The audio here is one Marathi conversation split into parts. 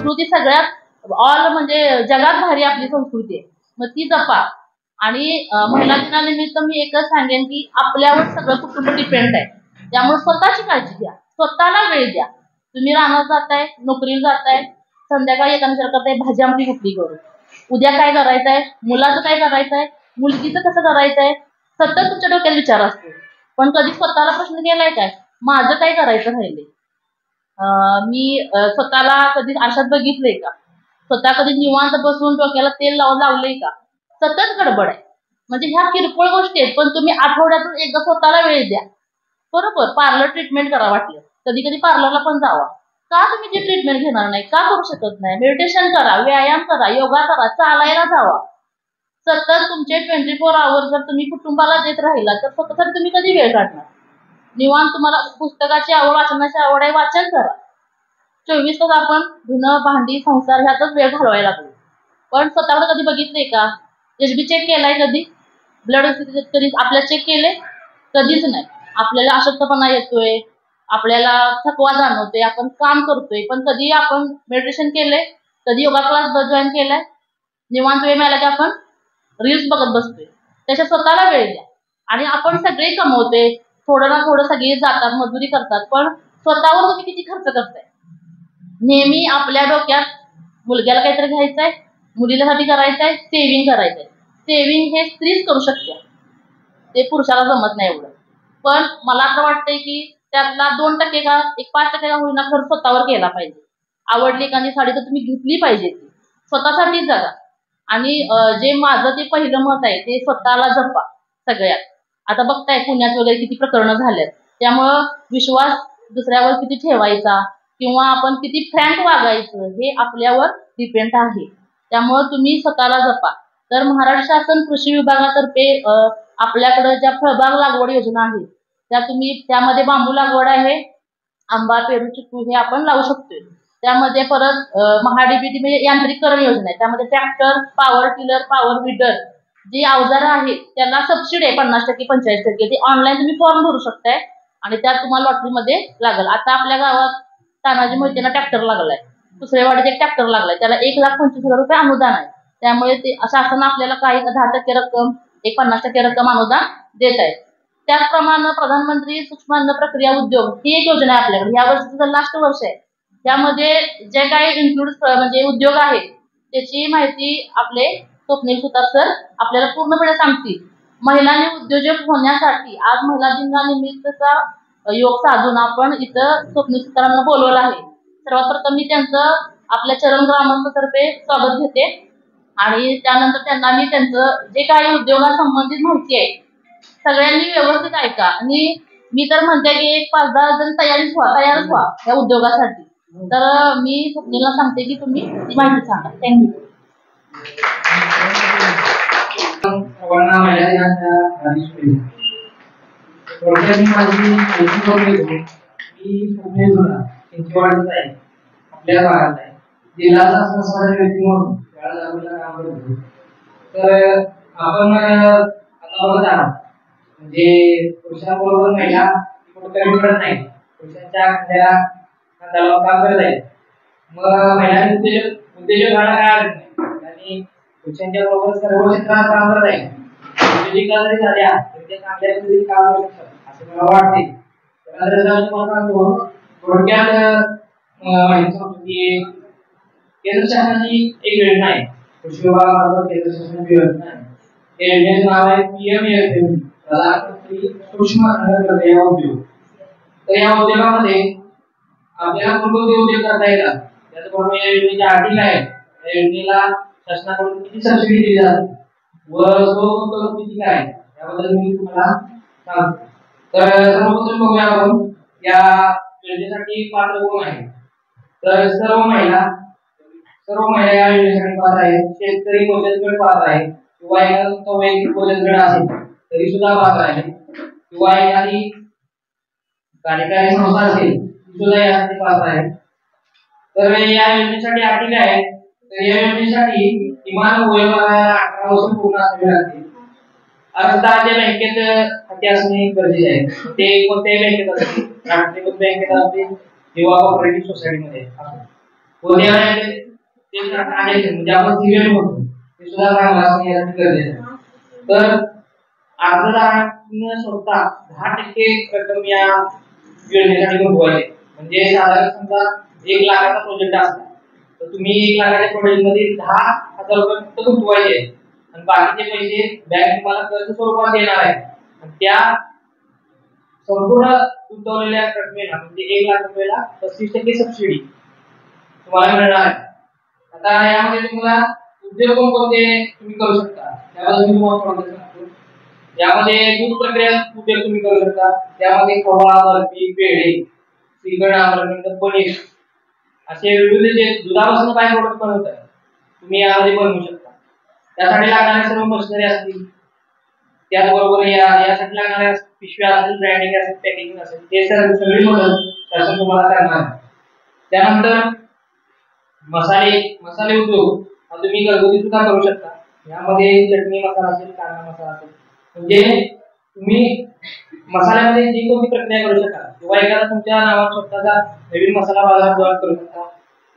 संस्कृती सगळ्यात ऑल म्हणजे जगात भारी आपली संस्कृती आहे, मग ती जपा. आणि महिला दिनानिमित्त मी एकच सांगेन की आपल्यावर सगळं कुटुंब डिपेंड आहे, त्यामुळे स्वतःची काळजी घ्या, स्वतःला वेळ द्या. तुम्ही रानात जाताय, नोकरीला जाताय, संध्याकाळी एका विचार करताय भाजी आमटी कुठली करू, उद्या काय करायचंय, मुलाचं काय करायचंय, मुलगीचं कसं करायचंय, सतत तुमच्या डोक्यात विचार असतो. पण कधी स्वतःला प्रश्न केलाय काय, माझं काय करायचं राहिले? मी स्वतःला कधी आरशात बघितलंय का? स्वतः कधी निवांत बसून डोक्याला तेल लावलंय का? सतत गडबड आहे. म्हणजे ह्या किरकोळ गोष्टी आहेत, पण तुम्ही आठवड्यातून एकदा स्वतःला वेळ द्या. बरोबर, पार्लर ट्रीटमेंट करा वाटलं, कधी कधी पार्लरला पण जावा. का तुम्ही ती ट्रीटमेंट घेणार नाही? का करू शकत नाही? मेडिटेशन करा, व्यायाम करा, योगा करा, चालायला जावा. सतत तुमचे 24 आवर्स जर तुम्ही कुटुंबाला देत राहिला तर स्वतःसाठी तुम्ही कधी वेळ काढणार? निवांत तुम्हाला पुस्तकाची आवड, वाचनाची आवड आहे, वाचन करा. 24 तास आपण धुणं, भांडी, संसार ह्यातच वेळ घालवायला लागलो. पण स्वतःकडे कधी बघितले का? HB चेक केलाय कधी? ब्लड कधी आपल्या चेक केले? कधीच नाही. आपल्याला अशक्तपणा येतोय, आपल्याला थकवा जाणवतोय, आपण काम करतोय, पण कधी आपण मेडिटेशन केलंय? कधी योगा क्लास जॉईन केलाय? निवांत वेळ मिळाला की आपण रील्स बघत बसतोय. त्याच्या स्वतःला वेळ द्या. आणि आपण सगळे कमवतोय, थोडं ना थोडं सगळे जातात, मजुरी करतात, पण स्वतःवर तुम्ही किती खर्च करताय? नेहमी आपल्या डोक्यात मुलग्याला काहीतरी घ्यायचंय, मुलीसाठी करायचंय, सेव्हिंग करायचंय. सेव्हिंग हे स्त्रीच करू शकते, ते पुरुषाला जमत नाही एवढं. पण मला तर वाटतंय की त्यातला 2% का 5% का होईना खर्च स्वतःवर केला पाहिजे. आवडली एखादी साडी तर तुम्ही घेतली पाहिजे, ती स्वतःसाठीच जगा. आणि जे माझं ते पहिलं मत आहे ते स्वतःला जपा सगळ्यात. आता बघताय पुण्यात वगैरे किती प्रकरणं झालेत, त्यामुळं विश्वास दुसऱ्यावर किती ठेवायचा किंवा आपण किती फ्रँक वागायचं हे आपल्यावर डिपेंड आहे. त्यामुळं तुम्ही स्वतःला जपा. तर महाराष्ट्र शासन कृषी विभागातर्फे आपल्याकडे ज्या फळबाग लागवड योजना आहेत त्या त्यामध्ये बांबू लागवड आहे, आंबा, पेरू, चिकू हे आपण लावू शकतोय. त्यामध्ये परत महाडीबीटी म्हणजे यांत्रिकरण योजना आहे, त्यामध्ये tractor, power tiller, power weeder जी अवजारं आहेत त्याला सबसिडी आहे 50% 45%. ते ऑनलाईन तुम्ही फॉर्म भरू शकताय आणि त्यात तुम्हाला लॉटरीमध्ये लागल. आता आपल्या गावात तानाजी मोहितेला ट्रॅक्टर लागलाय, दुसरेवाडीत एक ट्रॅक्टर लागलाय, त्याला 1,25,000 रुपये अनुदान आहे. त्यामुळे ते शासन आपल्याला काही 10% रक्कम, 50% रक्कम अनुदान देत आहे. त्याचप्रमाणे प्रधानमंत्री सूक्ष्म अन्न प्रक्रिया उद्योग ही एक योजना आहे आपल्याकडे, या वर्षीचं लास्ट वर्ष आहे. त्यामध्ये जे काही इन्क्लूड म्हणजे उद्योग आहेत त्याची माहिती आपले स्वप्नील सुतार सर आपल्याला पूर्णपणे सांगतील. महिलांनी उद्योजक होण्यासाठी आज महिला दिनानिमित्तचा योग साधून आपण इथं स्वप्नील सुतारांना बोलवलं आहे. सर्वात प्रथम मी त्यांचं आपल्या चरण ग्रामस्थातर्फे स्वागत घेते आणि त्यानंतर त्यांना मी त्यांचं जे काही उद्योगासंबंधित माहिती आहे सगळ्यांनी व्यवस्थित ऐका. आणि मी तर म्हणते की एक 5-10 जण तयारच व्हा या उद्योगासाठी. तर मी स्वप्नीलला सांगते की तुम्ही ती माहिती सांगा. थँक्यू. आपल्या भागात आहे जिल्हा संस्था व्यक्ती म्हणून काम करतो. तर आपण आता बघत आहात म्हणजे पुरुषांबरोबर महिला कमी पडत नाही, पुरुषांच्या खांद्याला काम करत आहेत. मग महिलांनी उद्योजक व्हायला काय अर्थ नाही आणि पुरुषांच्या बरोबर सर्व क्षेत्रात काम करत आहे. उद्योजिका जरी झाल्या तर ते चांगल्या पद्धतीने काम करू शकतात असं मला वाटते. थोडक्यात केंद्र शासनाची एक योजना आहे, कृषी विभागामार्फत केंद्र शासनाची योजना आहे. या योजनेचं नाव आहे PM प्रधानमंत्री सूक्ष्म अन्न प्रक्रिया उद्योग. तर या उद्योगामध्ये आपल्याला कोणकोणते उद्योग करता येतात त्याचबरोबर या योजनेची अटी काय आहेत, या योजनेला शासनाकडून किती सबसिडी दिली जाते व तो किती काय याबद्दल मी तुम्हाला सांगतो. तर सर्वप्रथम बघूया आपण या योजनेसाठी पात्र कोण आहे. तर सर्व महिला या योजनेसाठी पात्र आहेत. शेतकरी बचत गट पात्र आहे किंवा एखादा वैयक्तिक बचत गट असेल तरी सुद्धा पात्र आहे किंवा एखादी कार्यकारी संस्था असेल ती सुद्धा यासाठी पात्र आहे. तर या योजनेसाठी अटी काय आहे, तर या योजनेसाठी किमान वयोमर्यादा 18 वर्ष पूर्ण असावी लागते. अर्जदाराच्या बँकेत खाते असणे गरजेचे आहे. ते कोणत्याही बँकेत असते, राष्ट्रीयकृत बँकेत असते किंवा कोऑपरेटिव्ह सोसायटीमध्ये असते. होत्या ते आले म्हणजे आपण सिरियल म्हणतो ते सुद्धा चांगलं असणे यासाठी गरजेचं आहे. तर अर्जदारांना स्वतः 10% रक्कम या योजनेसाठी गुंतवायची. म्हणजे साधारण समजा 1 लाखाचा प्रोजेक्ट असला तर तुम्ही 1 लाखाच्या प्रोजेक्ट मध्ये 10,000 रुपये फक्त गुंतवायचे आणि बाकीचे पैसे बँक तुम्हाला कर्ज स्वरूपात देणार आहे. आणि त्या संपूर्ण गुंतवलेल्या रकमेला म्हणजे 1 लाख रुपयाला 35% सबसिडी तुम्हाला मिळणार आहे. आता यामध्ये तुम्हाला उद्योग कोणते तुम्ही करू शकता त्याबद्दल मी तुम्हाला सांगतो. यामध्ये दूध प्रक्रिया उद्योग तुम्ही करू शकता. त्यामध्ये खवा, बर्फी, पेढे, श्रीखंड, आम्रखंड, पनीर असे विविध जे दुधापासून काही प्रोडक्ट बनवतात तुम्ही यामध्ये बनवू शकता. त्यासाठी लागणारे सर्व मशिनरी असतील, त्याचबरोबर यासाठी लागणाऱ्या पिशव्या असतील, ब्रँडिंग असेल, पॅकेजिंग असेल, हे सगळी मदत शासन तुम्हाला करणार आहे. त्यानंतर मसाले उद्योग तुम्ही घरगुती सुद्धा करू शकता. यामध्ये चटणी मसाला असेल, कांदा मसाला असेल, म्हणजे तुम्ही मसाल्यामध्ये जी कोणती प्रक्रिया करू शकता किंवा एखादा तुमच्या नावात स्वतःचा नवीन मसाला बाजारात तयार करू शकता.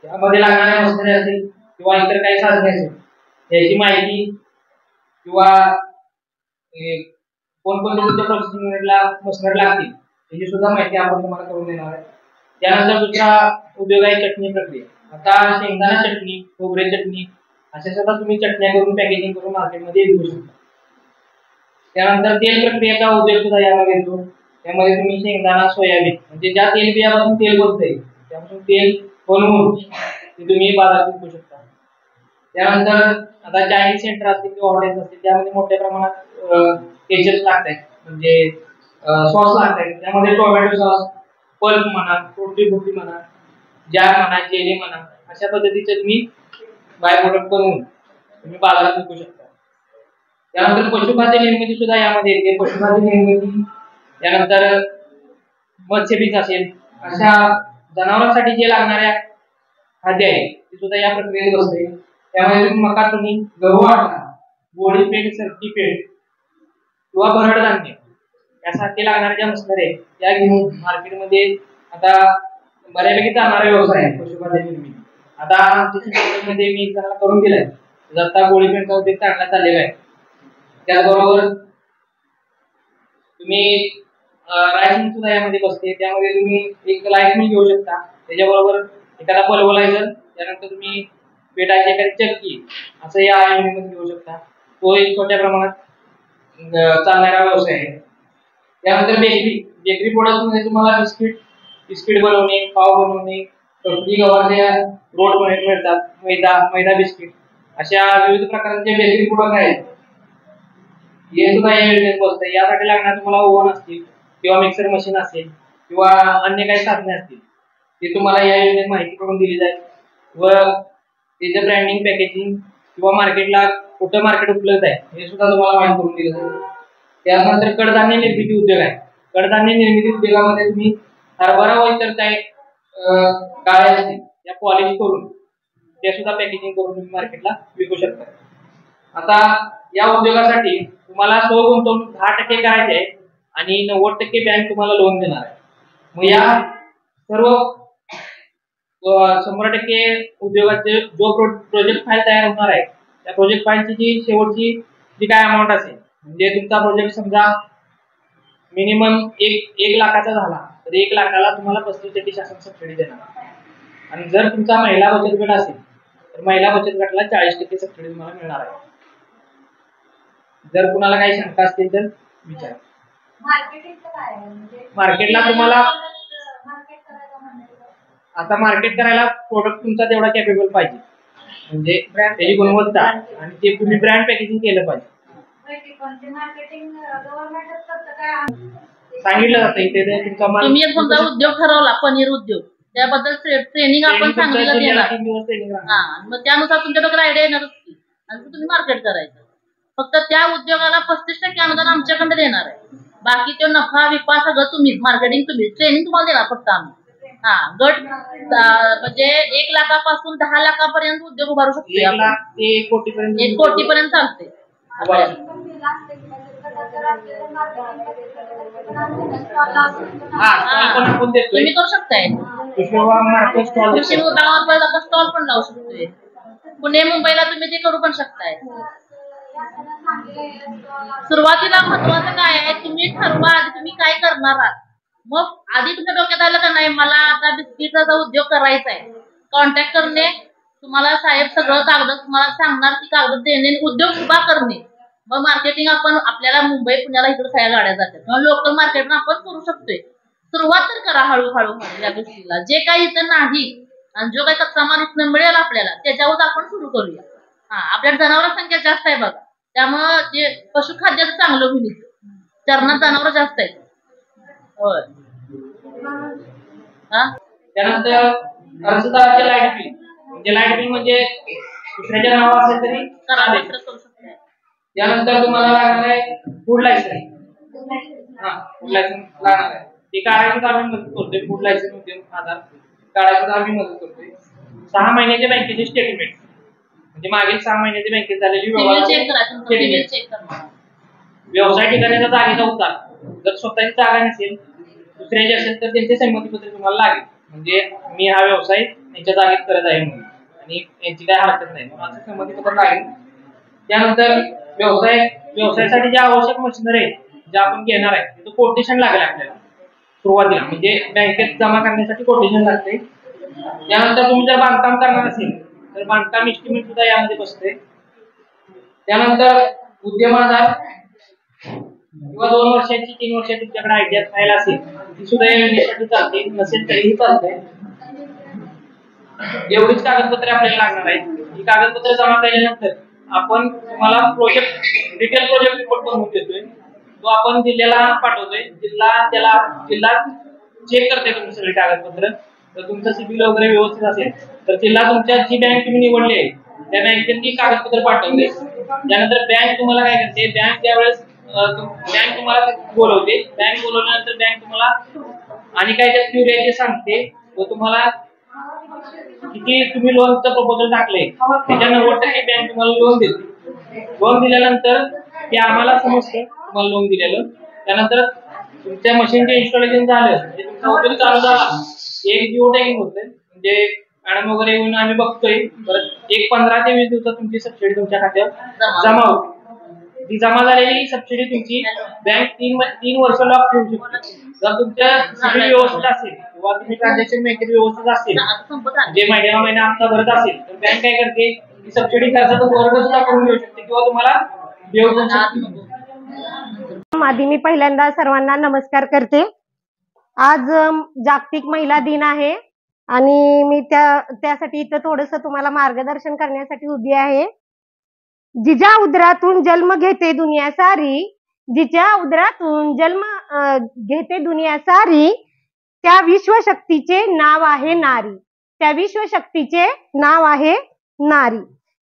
त्यामध्ये लागणाऱ्या मसाले असतील किंवा इतर काही साधने असेल याची माहिती किंवा कोणकोणत्या तुमच्या प्रोसेसिंग युनिटला मशिनरी लागतील याची सुद्धा माहिती आपण तुम्हाला करून देणार आहे. त्यानंतर दुसरा उद्योग आहे चटणी प्रक्रिया. आता शेंगदाणा चटणी, खोबरे चटणी अशा सुद्धा तुम्ही चटण्या करून पॅकेजिंग करून मार्केटमध्ये विकू शकता. त्यानंतर तेल प्रक्रियेचा उद्योग सुद्धा यामध्ये येतो. त्यामध्ये तुम्ही शेंगदाणा, सोयाबीन म्हणजे ज्या तेल बियापासून तेल बनते त्यापासून तेल बनवून ते तुम्ही बाजारात विकू शकता. त्यानंतर आता चायनीज सेंटर असतील किंवा हॉटेल्स असतील त्यामध्ये मोठ्या प्रमाणात केचप लागतात म्हणजे सॉस लागतात. त्यामध्ये टोमॅटो सॉस, पल्प म्हणा, फ्रुटी म्हणा, जॅम म्हणा, जेली म्हणा अशा पद्धतीचे तुम्ही बाय प्रोडक्ट बनवून तुम्ही बाजारात विकू शकता. त्यानंतर पशुखाद्य निर्मिती सुद्धा यामध्ये येते. पशुखाद्य निर्मिती त्यानंतर मत्स्यबीज असेल अशा जनावरांसाठी जे लागणाऱ्या खाद्य आहे ते सुद्धा या प्रक्रियेत बसते. त्यामध्ये तुम्ही मका, तुम्ही गहू, आटा, गोळी पेंड, सरकी पेंड किंवा भरड धान्य यासाठी लागणाऱ्या ज्या मशिनरी आहेत त्या घेऊन मार्केटमध्ये आता बऱ्यापैकी चालणारा व्यवसाय आहे पशुखाद्य निर्मिती. आता आमच्या मी जरा करून दिलाय. आता गोळी पेंडचा उद्योग चांगला चाललेला आहे. त्याचबरोबर तुम्ही राईस मिल सुद्धा यामध्ये बसते. त्यामध्ये तुम्ही एक राईस मिल घेऊ शकता. त्याच्याबरोबर एखादा पल्वरायझर, त्यानंतर तुम्ही पेटायची एखादी चक्की असं या योजनेमध्ये घेऊ शकता. तो एक छोट्या प्रमाणात चालणारा व्यवसाय आहे. त्यानंतर बेकरी प्रोडक्ट मध्ये तुम्हाला बिस्किट बनवणे, पाव बनवणे, टोस्टी गव्हाचे रोड मिळतात, मैदा बिस्किट अशा विविध प्रकारचे बेकरी प्रोडक्ट आहेत. हे सुद्धा या योजनेत बसते. यासाठी लागणार तुम्हाला ओव्हन असतील किंवा मिक्सर मशीन असेल किंवा अन्य काही साधने असतील ते तुम्हाला या योजनेत माहिती करून दिली जाईल व त्याचं ब्रँडिंग, पॅकेजिंग किंवा मार्केटला कुठं मार्केट उपलब्ध आहे हे सुद्धा तुम्हाला माहिती करून दिलं जाईल. त्यानंतर कडधान्य निर्मिती उद्योग आहे. कडधान्य निर्मिती उद्योगामध्ये तुम्ही हरभरा व इतर काही डाळी असतील त्या पॉलिश करून ते सुद्धा पॅकेजिंग करून तुम्ही मार्केटला विकू शकता. आता या उद्योगासाठी तुम्हाला गुंतवणूक 10% करायची आहे आणि 90% बँक तुम्हाला लोन देणार आहे. मग या सर्व 100% उद्योगाचे जो प्रोजेक्ट फाईल तयार होणार आहे त्या प्रोजेक्ट फाईलची जी शेवटची जी काय अमाऊंट असेल म्हणजे तुमचा प्रोजेक्ट समजा मिनिमम 1 लाखाचा झाला तर 1 लाखाला तुम्हाला 35% शासन सबसिडी देणार. आणि जर तुमचा महिला बचत गट असेल तर महिला बचत गटाला 40% सबसिडी तुम्हाला मिळणार आहे. जर कुणाला काही शंका असतील तर विचारा. मार्केटला तुम्हाला आता मार्केट करायला प्रोडक्ट तुमचा तेवढा कॅपेबल पाहिजे म्हणजे त्याची गुणवत्ता आणि ते तुम्ही ब्रँड पॅकेजिंग केलं पाहिजे. सांगितलं जातं इथे तुम्ही एक समजा उद्योग ठरवला पनीर उद्योग त्याबद्दल ट्रेनिंग आपण सांगितलं देणार. मग त्यानुसार तुमच्याकडे आयडिया येणारच की आणि तुम्ही मार्केट करायचं. फक्त त्या उद्योगाला 35% अनुदान आमच्याकडे देणार आहे. बाकी तो नफा विपा सगळं तुम्ही मार्केटिंग तुम्ही ट्रेनिंग तुम्हाला देणार फक्त आम्ही. गट म्हणजे 1 लाखापासून 10 लाखापर्यंत उद्योग उभारू शकतो. 1 कोटीपर्यंत चालते. तुम्ही करू शकताय. कृषी विभागावर आपण स्टॉल पण लावू शकतोय. पुणे मुंबईला तुम्ही ते करू पण शकताय. सुरुवातीला महत्वाचं काय आहे, तुम्ही ठरवा आधी तुम्ही काय करणार आहात. मग आधी तुमच्या डोक्यात आलं का नाही मला आता बिस्किटचा उद्योग करायचा आहे, कॉन्टॅक्ट करणे, तुम्हाला साहेब सगळं कागद तुम्हाला सांगणार की कागद देणे, उद्योग उभा करणे. मग मार्केटिंग आपण आपल्याला मुंबई पुण्याला इकडे सगळ्या गाड्या जातात, मग लोकल मार्केटिंग आपण करू शकतोय. सुरुवात तर करा हळूहळू या गोष्टीला. जे काही इथं नाही आणि जो काही कच्चा माल इथनं मिळेल आपल्याला त्याच्यावर आपण सुरू करूया. आपल्या जनावर संख्या जास्त आहे बघा, त्यामुळं जे पशुखाद्याचं चांगलं होईल. चरणात जनावर जास्त आहेत. होय. त्यानंतर अर्जदाराचे लाईट बिल म्हणजे दुसऱ्याच्या नावावर असेल तरी करू शकतो. त्यानंतर तुम्हाला लागणार आहे फूड लायसन्स. फूड लायसन्स लागणार आहे. ते काढायचं आम्ही मदत करतोय. फूड लायसन्स उद्योग आधार काढायचं आम्ही मदत करतोय. 6 महिन्याचे बँकेचे स्टेटमेंट म्हणजे मागील 6 महिन्याचे बँकेत झालेली व्यवसाय ठिकाणाचा जागेचा उतार. जर स्वतःची जागा नसेल दुसऱ्याची असेल तर त्यांचे संमतीपत्र तुम्हाला लागेल. म्हणजे मी हा व्यवसाय यांच्या जागेत करत आहे म्हणून आणि यांची काय हरकत नाही म्हणून असं संमतीपत्र लागेल. त्यानंतर व्यवसायासाठी ज्या आवश्यक मशिनरी आहेत ज्या आपण घेणार आहे त्याचं कोटेशन लागेल आपल्याला सुरुवातीला. म्हणजे बँकेत जमा करण्यासाठी कोटेशन लागते. त्यानंतर तुम्ही जर बांधकाम करणार असेल तर बांधकाम एस्टिमेट सुद्धा यामध्ये बसते. त्यानंतर उद्यम आधार किंवा 2 वर्षाची 3 वर्षाची तुमच्याकडे आयडिया फाईल असेल ती सुद्धा या योजनेसाठी चालते, नसेल तरीही चालते. एवढीच कागदपत्रे आपल्याला लागणार आहेत. ही कागदपत्रे जमा केल्यानंतर आपण तुम्हाला डिटेल प्रोजेक्ट रिपोर्ट बनवून देतोय. तो आपण जिल्ह्याला पाठवतोय. जिल्हा चेक करते तुमची सगळी कागदपत्र. तर तुमचं सिबिल वगैरे व्यवस्थित असेल तर जिल्हा तुमच्या जी बँक तुम्ही निवडली आहे त्या बँकेत ती कागदपत्र पाठवते. त्यानंतर बँक तुम्हाला काय करते, बँक त्यावेळेस बँक तुम्हाला बोलवते. बँक बोलवल्यानंतर बँक तुम्हाला आणि काय त्या क्युरियाचे सांगते व तुम्हाला किती तुम्ही लोनचं प्रपोजल टाकले त्याच्या 90% बँक तुम्हाला लोन देते. लोन दिल्यानंतर ते आम्हाला समजतं तुम्हाला लोन दिलेलं. त्यानंतर तुमच्या मशीनचे इन्स्टॉलेशन झालं म्हणजे तुमचा उद्योग चालू झाला, एक जिओ टॅगिंग होते. म्हणजे मॅडम वगैरे येऊन आम्ही बघतोय. परत 15 ते 20 दिवसात तुमची सबसिडी तुमच्या खात्यात जमा होते. ती जमा झालेली सबसिडी तुमची बँक 3 वर्ष लॉक ठेवू शकते. जर तुमच्या सिबिल व्यवस्थित असेल किंवा तुम्ही ट्रान्झॅक्शन बँकेत व्यवस्थित असेल, जे महिना हप्ता भरत असेल तर बँक काय करते की सबसिडी खर्चाचा वर्ग सुद्धा करून घेऊ शकते किंवा तुम्हाला देऊ पण शकते. आधी मी पहिल्यांदा सर्वांना नमस्कार करते. आज जागतिक महिला दिन आहे आणि मी त्यासाठी इथं थोडंसं तुम्हाला मार्गदर्शन करण्यासाठी उभी आहे. जिच्या उदरातून जन्म घेते दुनिया सारी, जिच्या उदरातून जन्म घेते दुनिया सारी, त्या विश्वशक्तीचे नाव आहे नारी. त्या विश्वशक्तीचे नाव आहे नारी.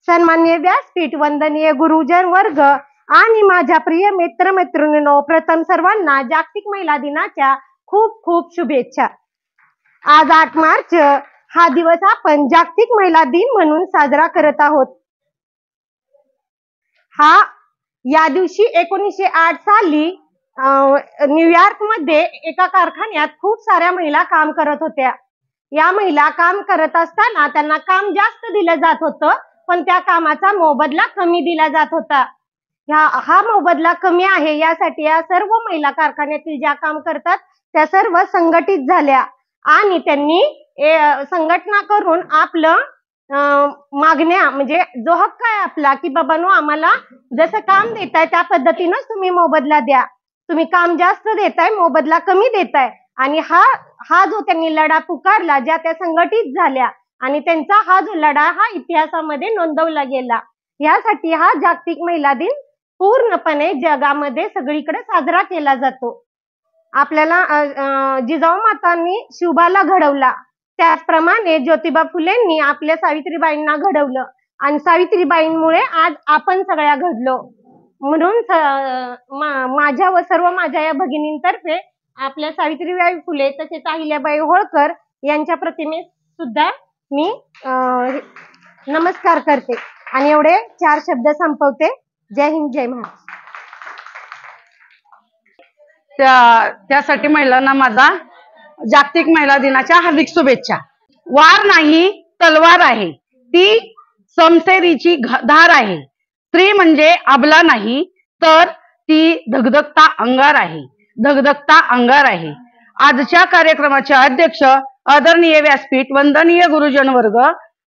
सन्माननीय व्यासपीठ, वंदनीय गुरुजन वर्ग आणि माझ्या प्रिय मित्र मैत्रिणींनो, प्रथम सर्वांना जागतिक महिला दिनाच्या खूप खूप शुभेच्छा. आज 8 मार्च हा दिवस आपण जागतिक महिला दिन म्हणून साजरा करत आहोत. या दिवशी 1908 साली न्यूयॉर्क मध्ये एका कारखान्यात खूप साऱ्या महिला काम करत होत्या. या महिला काम करत असताना त्यांना काम जास्त दिलं जात होतं, पण त्या कामाचा मोबदला कमी दिला जात होता. हा मोबदला कमी आहे यासाठी या सर्व महिला कारखान्यातील ज्या काम करतात त्या सर्व संघटित झाल्या आणि त्यांनी संघटना करून आपलं मागण्या म्हणजे जो हक्क आहे आपला की बाबांनो आम्हाला जसं काम देताय त्या पद्धतीनंच तुम्ही मोबदला द्या. तुम्ही काम जास्त देताय, मोबदला कमी देताय. आणि हा जो त्यांनी लढा पुकारला, ज्या त्या संघटित झाल्या आणि त्यांचा हा जो लढा हा इतिहासामध्ये नोंदवला गेला. यासाठी हा जागतिक महिला दिन पूर्णपणे जगामध्ये सगळीकडे साजरा केला जातो. आपल्याला जिजाऊ मातांनी शिवबाला घडवला त्याचप्रमाणे ज्योतिबा फुलेंनी आपल्या सावित्रीबाईंना घडवलं आणि सावित्रीबाईंमुळे आज आपण सगळ्या घडलो. म्हणून माझ्या व सर्व माझ्या या भगिनींतर्फे आपल्या सावित्रीबाई फुले तसेच अहिल्याबाई होळकर यांच्या प्रतिमेस सुद्धा मी नमस्कार करते आणि एवढे 4 शब्द संपवते. जय हिंद, जय महाराष्ट्र. त्यासाठी महिलांना माझा जागतिक महिला दिनाच्या हार्दिक शुभेच्छा. वार नाही तलवार आहे, ती समशेरीची धार आहे. स्त्री म्हणजे अबला नाही तर ती धगधगता अंगार आहे, धगधगता अंगार आहे. आजच्या कार्यक्रमाचे अध्यक्ष आदरणीय व्यासपीठ, वंदनीय गुरुजन वर्ग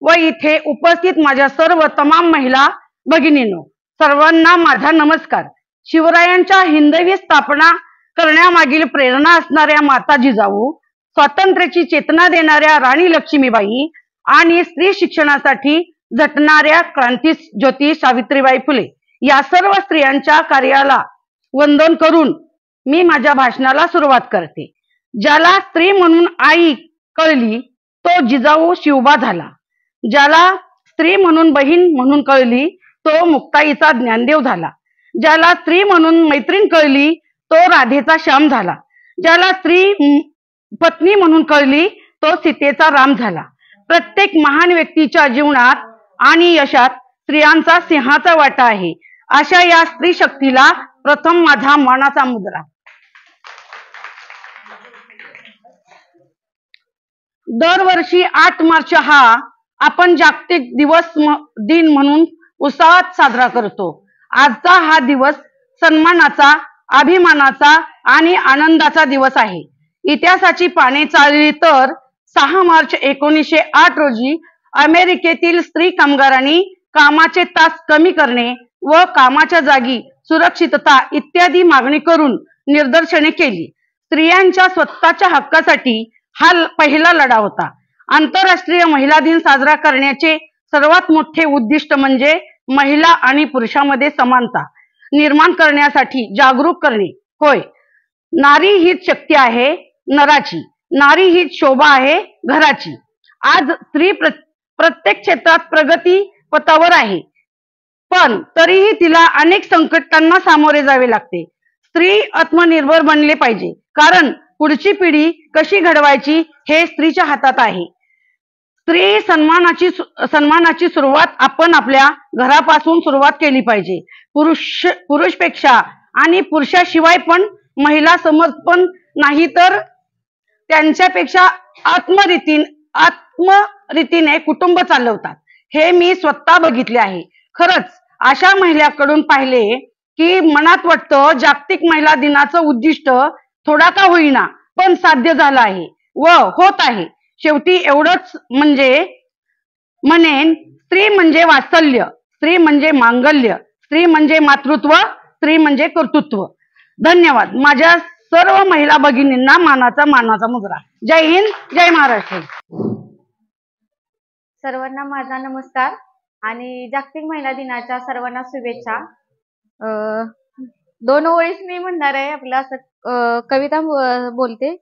व इथे उपस्थित माझ्या सर्व तमाम महिला भगिनींनो, सर्वांना माझा नमस्कार. शिवरायांच्या हिंदवी स्थापना करण्यामागील प्रेरणा असणाऱ्या माता जिजाऊ, स्वातंत्र्याची चेतना देणाऱ्या राणी लक्ष्मीबाई आणि स्त्री शिक्षणासाठी झटणाऱ्या क्रांती ज्योती सावित्रीबाई फुले या सर्व स्त्रियांच्या कार्याला वंदन करून मी माझ्या भाषणाला सुरुवात करते. ज्याला स्त्री म्हणून आई कळली तो जिजाऊ शिवबा झाला, ज्याला स्त्री म्हणून बहीण म्हणून कळली तो मुक्ताईचा ज्ञानदेव झाला, ज्याला स्त्री म्हणून मैत्रीण कळली तो राधेचा श्याम झाला, ज्याला स्त्री पत्नी म्हणून कळली तो सीतेचा राम झाला. प्रत्येक महान व्यक्तीच्या जीवनात आणि यशात स्त्रियांचा सिंहाचा वाटा आहे. अशा या स्त्री शक्तीला प्रथम माझा मानाचा मुद्रा. दरवर्षी 8 मार्च हा आपण जागतिक दिन म्हणून उत्साहात साजरा करतो. आजचा हा दिवस सन्मानाचा, अभिमानाचा आणि आनंदाचा दिवस आहे. इतिहासाची पाने चालली तर 6 मार्च 1908 रोजी अमेरिकेतील स्त्री कामगारांनी कामाचे तास कमी करणे व कामाच्या जागी सुरक्षितता इत्यादी मागणी करून निदर्शने केली. स्त्रियांच्या स्वतःच्या हक्कासाठी हा पहिला लढा होता. आंतरराष्ट्रीय महिला दिन साजरा करण्याचे सर्वात मोठे उद्दिष्ट म्हणजे महिला आणि पुरुषांमध्ये समानता निर्माण करण्यासाठी जागरूक करणे होय. नारी हीच शक्ती आहे नराची, नारी हीच शोभा आहे घराची. आज स्त्री प्रत्येक क्षेत्रात प्रगती पथावर आहे, पण तरीही तिला अनेक संकटांना सामोरे जावे लागते. स्त्री आत्मनिर्भर बनले पाहिजे, कारण पुढची पिढी कशी घडवायची हे स्त्रीच्या हातात आहे. स्त्री सन्मानाची सुरुवात आपण आपल्या घरापासून सुरुवात केली पाहिजे. पुरुषपेक्षा आणि पुरुषाशिवाय पण महिला समर्पण नाही तर त्यांच्यापेक्षा आत्मरीतीने कुटुंब चालवतात, हे मी स्वतः बघितले आहे. खरंच अशा महिलांकडून पाहिले की मनात वाटतं जागतिक महिला दिनाचं उद्दिष्ट थोडा का होईना पण साध्य झालं आहे व होत आहे. शेवटी एवढंच म्हणेन, स्त्री म्हणजे वात्सल्य, स्त्री म्हणजे मांगल्य, स्त्री म्हणजे मातृत्व, स्त्री म्हणजे कर्तृत्व. धन्यवाद. माझ्या सर्व महिला भगिनींना मानाचा मुद्रा. जय हिंद, जय महाराष्ट्र. सर्वांना माझा नमस्कार आणि जागतिक महिला दिनाच्या सर्वांना शुभेच्छा. 2 ओळीस मी म्हणणार आहे. आपलं असं कविता बोलते.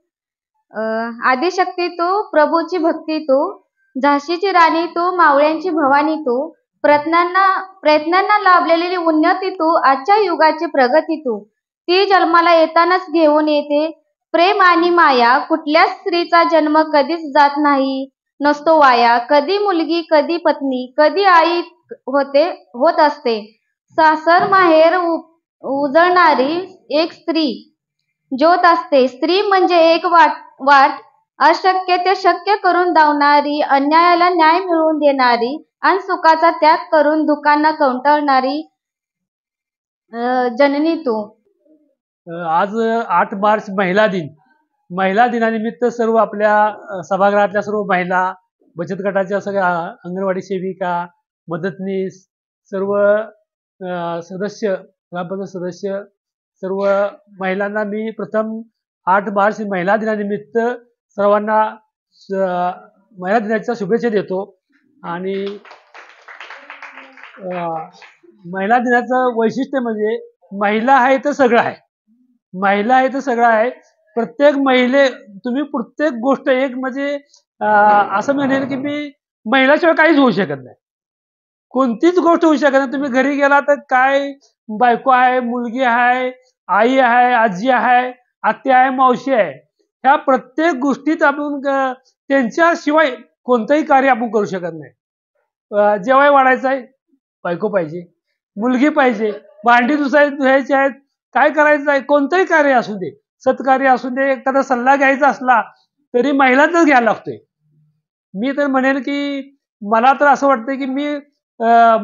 आदिशक्ती तू, प्रभूची भक्ती तू, झाशीची राणी तू, मावळ्यांची भवानी तू, प्रयत्नांना लाभलेली उन्नती तू, आजच्या युगाची प्रगती तू. ती जन्माला येतानाच घेऊन येते प्रेम आणि माया. कुठल्या स्त्रीचा जन्म कधीच जात नाही, नसतो वाया. कधी मुलगी, कधी पत्नी, कधी आई होत असते. सासर माहेर उजळणारी एक स्त्री ज्योत असते. स्त्री म्हणजे एक वाट अशक्य ते शक्य करून धावणारी, अन्यायाला न्याय मिळवून देणारी आणि सुखाचा त्याग करून दुःखांना कंटाळणारी जननी तू. आज 8 मार्च महिला दिन. महिला दिनानिमित्त सर्व आपल्या सभागृहातल्या सर्व महिला, बचत गटाच्या सगळ्या अंगणवाडी सेविका, मदतनीस, सर्व सदस्य, ग्रामपंचायत सदस्य, सर्व महिलांना मी प्रथम 8 मार्च महिला दिनानिमित्त सर्वांना महिला दिनाच्या शुभेच्छा देतो. आणि महिला दिनाचं वैशिष्ट्य म्हणजे महिला आहे तर सगळं आहे, महिला आहे तर सगळं आहे. प्रत्येक तुम्ही प्रत्येक गोष्ट एक म्हणजे असं म्हणेल की मी महिलाशिवाय काहीच होऊ शकत नाही, कोणतीच गोष्ट होऊ शकत नाही. तुम्ही घरी गेला तर काय बायको आहे, मुलगी आहे, आई आहे, आजी आहे, आत्या आहे, मावशी आहे, ह्या प्रत्येक गोष्टीत आपण त्यांच्याशिवाय कोणतंही कार्य आपण करू शकत नाही. जेवाय वाढायचं आहे बायको पाहिजे, मुलगी पाहिजे, भांडी धुवायची आहेत, काय करायचं आहे, कोणतंही कार्य असू दे, सत्कार्य असून दे, एखादा सल्ला घ्यायचा असला तरी महिलांचाच घ्यायला लागतोय. मी तर म्हणेन की मला तर असं वाटतं की मी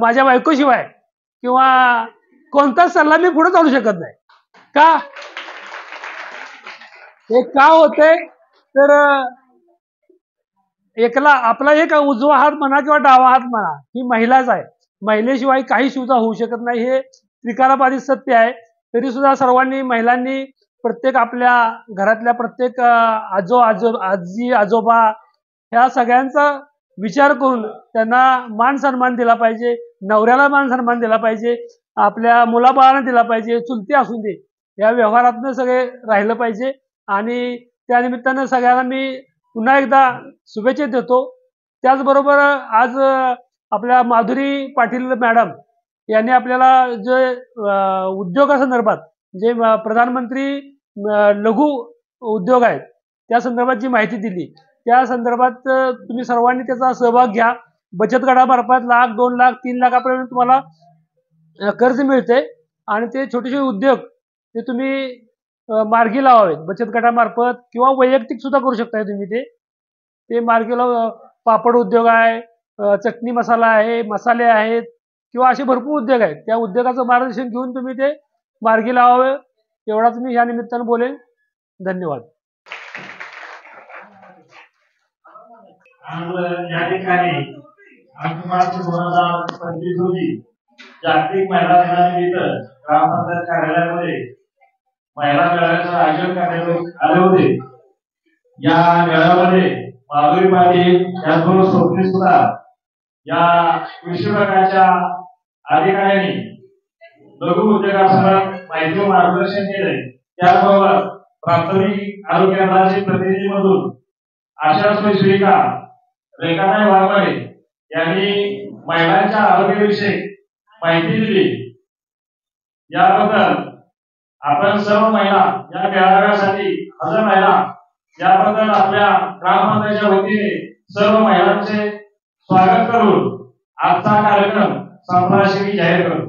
माझ्या बायकोशिवाय किंवा कोणताच सल्ला मी पुढे चालू शकत नाही. का हे का होतंय तर एकला आपला एक उजवा हात म्हणा किंवा डावा हात म्हणा ही महिलाच आहे. महिलेशिवाय काही सुद्धा होऊ शकत नाही, हे त्रिकालाबाधित सत्य आहे. तरी सुद्धा सर्वांनी महिलांनी प्रत्येक आपल्या घरातल्या प्रत्येक आजी आजोबा ह्या सगळ्यांचा विचार करून त्यांना मान सन्मान दिला पाहिजे, नवऱ्याला मान सन्मान दिला पाहिजे, आपल्या मुलाबाळांना दिला पाहिजे, चुलते असून दे या व्यवहारातनं सगळे राहिलं पाहिजे. आणि त्यानिमित्तानं सगळ्यांना मी पुन्हा एकदा शुभेच्छा देतो. त्याचबरोबर आज आपल्या माधुरी पाटील मॅडम यांनी आपल्याला जे उद्योगासंदर्भात जे प्रधानमंत्री लघु उद्योग आहेत त्या संदर्भात जी माहिती दिली, त्या संदर्भात तुम्ही सर्वांनी त्याचा सहभाग घ्या. बचत गटामार्फत 1,00,000, 2,00,000, 3,00,000पर्यंत तुम्हाला कर्ज मिळते आणि ते छोटे छोटे उद्योग ते तुम्ही मार्गी लावावेत. बचत गटामार्फत किंवा वैयक्तिक सुद्धा करू शकताय तुम्ही ते मार्गी लाव. पापड उद्योग आहे, चटणी मसाला आहे, मसाले आहेत किंवा असे भरपूर उद्योग आहेत. त्या उद्योगाचं मार्गदर्शन घेऊन तुम्ही ते मार्गी लावावे एवढाच मी या निमित्तानं बोलेन. धन्यवाद. या ठिकाणी 8 मार्च 2025 रोजी जागतिक महिला दिनानिमित्त ग्रामपंचायत कार्यालयामध्ये महिला मेळाव्याचं आयोजन करण्यात आले होते. या मेळाव्यामध्ये माधुरी पाटील याचबरोबर स्वप्नी सुद्धा या कृषी विभागाच्या अधिकाऱ्यांनी लघु उद्योगासंदर्भात माहिती व मार्गदर्शन केले. त्याचबरोबर प्राथमिक आरोग्य केंद्राचे प्रतिनिधीमधून आशा सेविका रेखाताई वाघमारे यांनी महिलांच्या आरोग्याविषयी माहिती दिली. याबद्दल आपण सर्व महिला या मेळाव्यासाठी हजर राहिला याबद्दल आपल्या ग्रामपंचायतीच्या वतीने सर्व महिलांचे स्वागत करून आजचा कार्यक्रम संपला अशी मी जाहीर करतो.